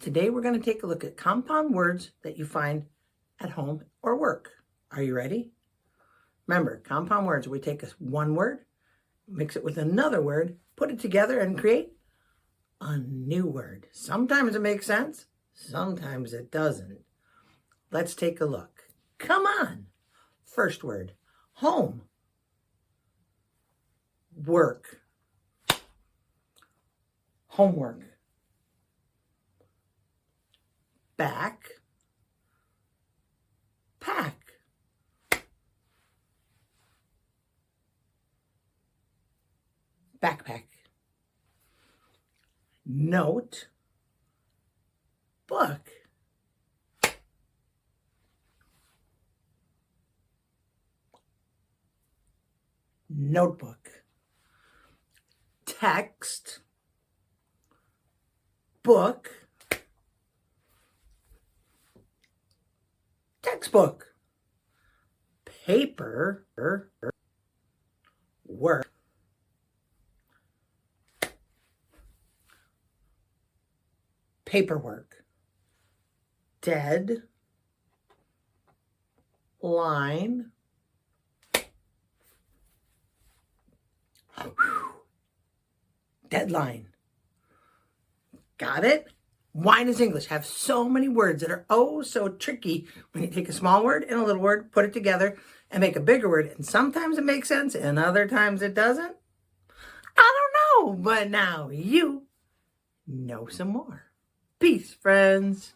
Today we're going to take a look at compound words that you find at home or work. Are you ready? Remember, compound words, we take one word, mix it with another word, put it together and create a new word. Sometimes it makes sense, sometimes it doesn't. Let's take a look. Come on. First word, home. Work. Homework. Back. Pack. Backpack. Note. Book. Notebook. Text. Book. Textbook. Paper. Work. Paperwork. Dead. Line. Deadline. Got it? Why does English have so many words that are oh so tricky when you take a small word and a little word, put it together, and make a bigger word? And sometimes it makes sense and other times it doesn't? I don't know, but now you know some more. Peace, friends.